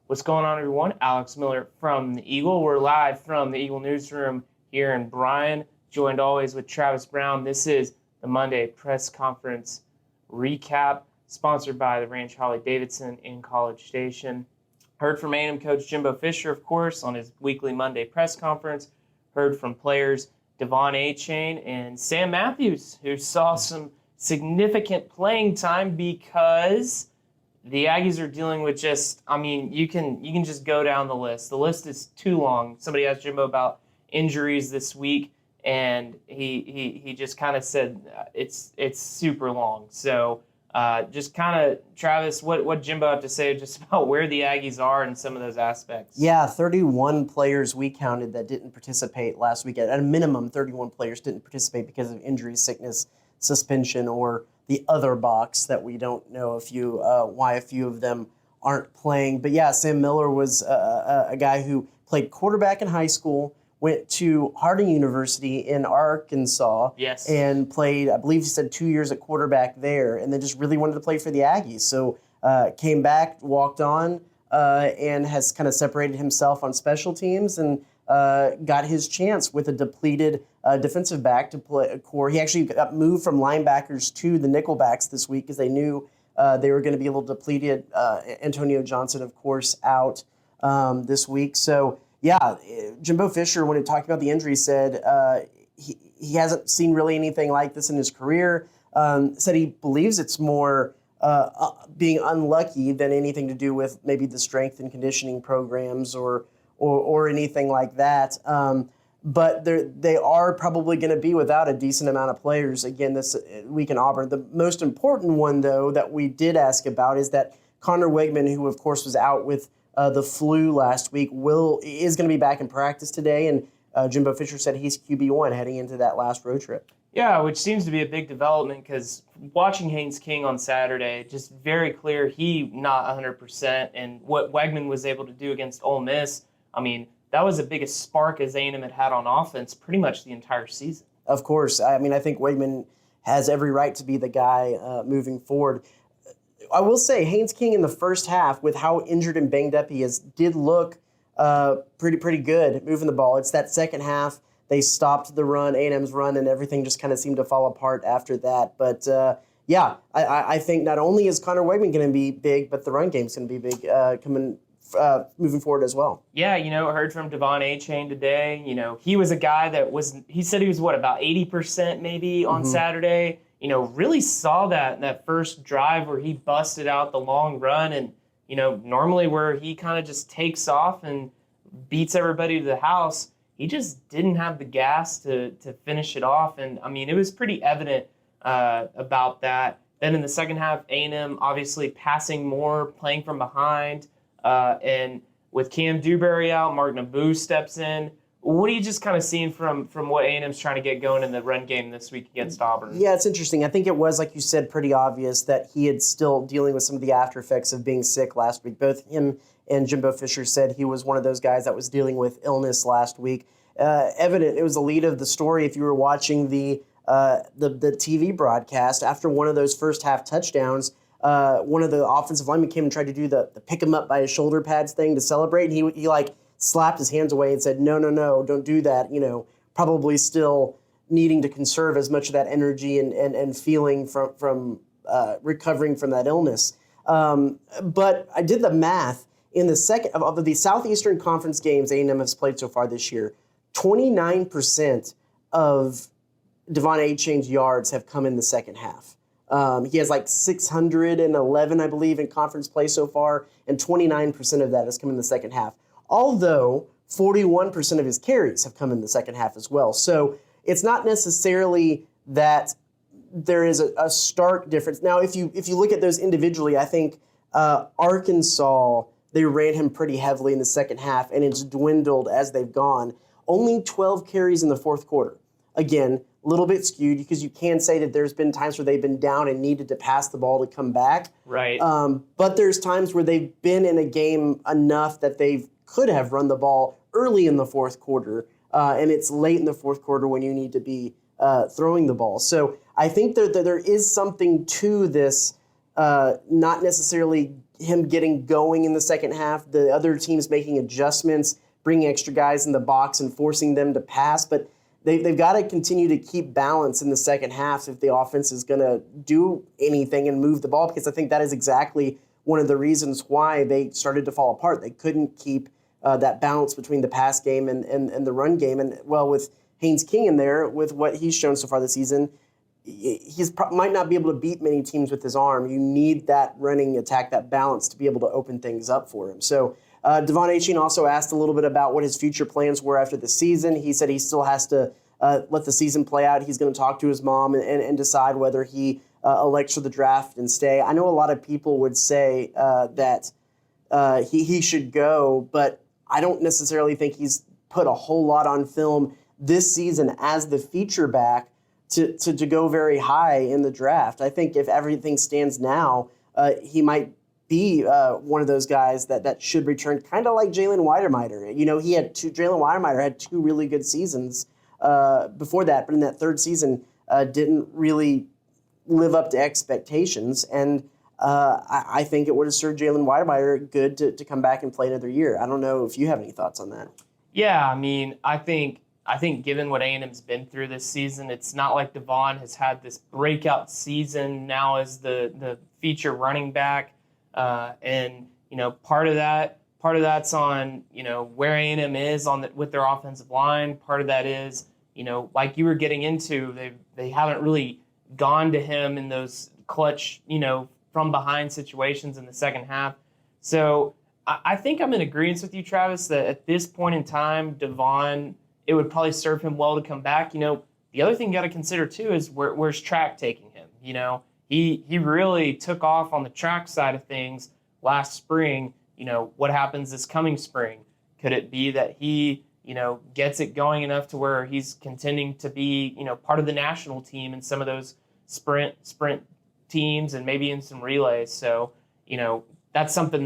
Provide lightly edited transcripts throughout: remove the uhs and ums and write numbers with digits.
What's going on, everyone? Alex Miller from the Eagle. We're live from the Eagle Newsroom here in Bryan, joined always with Travis Brown. This is the Monday press conference recap, sponsored by the Ranch Harley-Davidson in College Station. Heard from A&M coach Jimbo Fisher, of course, on his weekly Monday press conference. Heard from players Devon Achane and Sam Matthews, who saw some significant playing time because the Aggies are dealing with you can just go down the list. The list is too long. Somebody asked Jimbo about injuries this week, and he just kind of said it's super long. So just kind of, Travis, what Jimbo have to say just about where the Aggies are in some of those aspects? Yeah, 31 players we counted that didn't participate last week. At a minimum, 31 players didn't participate because of injury, sickness, suspension, or the other box that we don't know why a few of them aren't playing. But yeah, Sam Miller was a guy who played quarterback in high school, went to Harding University in Arkansas, Yes, and played, I believe he said, 2 years at quarterback there, and then just really wanted to play for the Aggies. So came back, walked on, and has kind of separated himself on special teams and got his chance with a depleted defensive back to play a core. He actually got moved from linebackers to the nickelbacks this week because they knew they were going to be able to deplete Antonio Johnson, of course, out this week. So, yeah, Jimbo Fisher, when he talked about the injury, said he hasn't seen really anything like this in his career. Said he believes it's more being unlucky than anything to do with maybe the strength and conditioning programs or anything like that. But they are probably going to be without a decent amount of players again this week in Auburn. The most important one, though, that we did ask about is that Connor Wegman, who of course was out with the flu last week, is going to be back in practice today. And Jimbo Fisher said he's QB1 heading into that last road trip. Yeah, which seems to be a big development because watching Haynes King on Saturday, just very clear he not 100%. And what Wegman was able to do against Ole Miss, I mean, that was the biggest spark as A&M had on offense pretty much the entire season. Of course. I mean, I think Wegman has every right to be the guy moving forward. I will say Haynes King in the first half, with how injured and banged up he is, did look pretty good moving the ball. It's that second half. They stopped the run, A&M's run, and everything just kind of seemed to fall apart after that. But, I think not only is Connor Wegman going to be big, but the run game's going to be big moving forward as well. Yeah, I heard from Devon Achane today. He was a guy he said he was, about 80% maybe on Saturday. Really saw that first drive where he busted out the long run and, normally where he kind of just takes off and beats everybody to the house. He just didn't have the gas to finish it off. And, I mean, it was pretty evident about that. Then in the second half, A&M obviously passing more, playing from behind. And with Cam Dewberry out, Mark Naboo steps in. What are you just kind of seeing from what A&M's trying to get going in the run game this week against Auburn? Yeah, it's interesting. I think it was, like you said, pretty obvious that he had still dealing with some of the after effects of being sick last week. Both him and Jimbo Fisher said he was one of those guys that was dealing with illness last week. Evident, it was the lead of the story if you were watching the TV broadcast. After one of those first half touchdowns, one of the offensive linemen came and tried to do the pick him up by his shoulder pads thing to celebrate. And he slapped his hands away and said, no, don't do that. Probably still needing to conserve as much of that energy and feeling from recovering from that illness. But I did the math. In the second of the Southeastern Conference games A&M has played so far this year, 29% of Devon Achane's yards have come in the second half. He has 611, I believe, in conference play so far, and 29% of that has come in the second half. Although 41% of his carries have come in the second half as well. So it's not necessarily that there is a stark difference. Now, if you look at those individually, I think Arkansas, they ran him pretty heavily in the second half, and it's dwindled as they've gone. Only 12 carries in the fourth quarter. Again, a little bit skewed because you can say that there's been times where they've been down and needed to pass the ball to come back. Right. But there's times where they've been in a game enough that they could have run the ball early in the fourth quarter, and it's late in the fourth quarter when you need to be throwing the ball. So I think that there is something to this, not necessarily him getting going in the second half, the other teams making adjustments, bringing extra guys in the box and forcing them to pass. But they've got to continue to keep balance in the second half if the offense is going to do anything and move the ball, because I think that is exactly one of the reasons why they started to fall apart. They couldn't keep that balance between the pass game and the run game. And, well, with Haynes King in there, with what he's shown so far this season, might not be able to beat many teams with his arm. You need that running attack, that balance, to be able to open things up for him. So Devon Achane also asked a little bit about what his future plans were after the season. He said he still has to let the season play out. He's going to talk to his mom and decide whether he elects for the draft and stay. I know a lot of people would say that he should go, but I don't necessarily think he's put a whole lot on film this season as the feature back to go very high in the draft. I think if everything stands now, he might be one of those guys that should return, kind of like Jalen Weidermeyer. You know, Jalen Weidermeyer had 2 really good seasons before that, but in that third season didn't really live up to expectations. And I think it would have served Jalen Weidermeyer good to come back and play another year. I don't know if you have any thoughts on that. Yeah, I mean, I think given what A&M's been through this season, it's not like Devon has had this breakout season now as the feature running back. And, you know, part of that's on, you know, where A&M is with their offensive line. Part of that is, you know, like you were getting into, they haven't really gone to him in those clutch, you know, from behind situations in the second half. So I think I'm in agreement with you, Travis, that at this point in time, Devon, it would probably serve him well to come back. You know, the other thing you got to consider too is where's track taking him. You know, he really took off on the track side of things last spring. You know, what happens this coming spring? Could it be that he, you know, gets it going enough to where he's contending to be, you know, part of the national team in some of those sprint teams and maybe in some relays? So, you know, that's something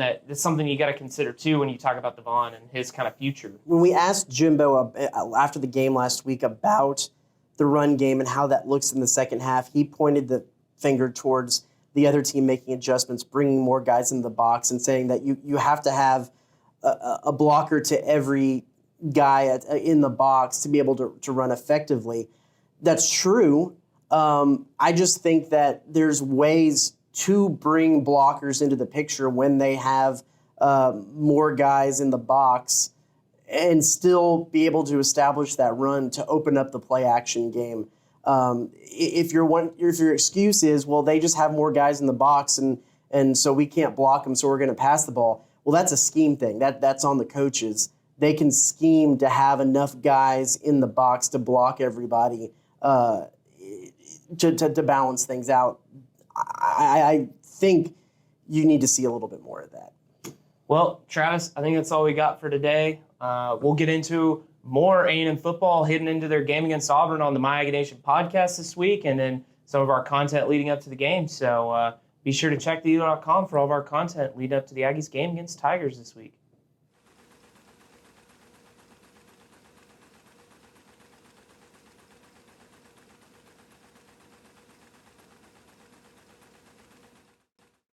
you got to consider too when you talk about Devon and his kind of future. When we asked Jimbo after the game last week about the run game and how that looks in the second half, he pointed the finger towards the other team making adjustments, bringing more guys into the box, and saying that you have to have a blocker to every guy in the box to be able to run effectively. That's true. I just think that there's ways to bring blockers into the picture when they have more guys in the box and still be able to establish that run to open up the play action game. If your excuse is, well, they just have more guys in the box and so we can't block them, so we're going to pass the ball. Well, that's a scheme thing. That's on the coaches. They can scheme to have enough guys in the box to block everybody to balance things out. I think you need to see a little bit more of that. Well, Travis, I think that's all we got for today. We'll get into more A&M football heading into their game against Auburn on the My Aggie Nation podcast this week, and then some of our content leading up to the game. So be sure to check theeagle.com for all of our content leading up to the Aggies game against Tigers this week.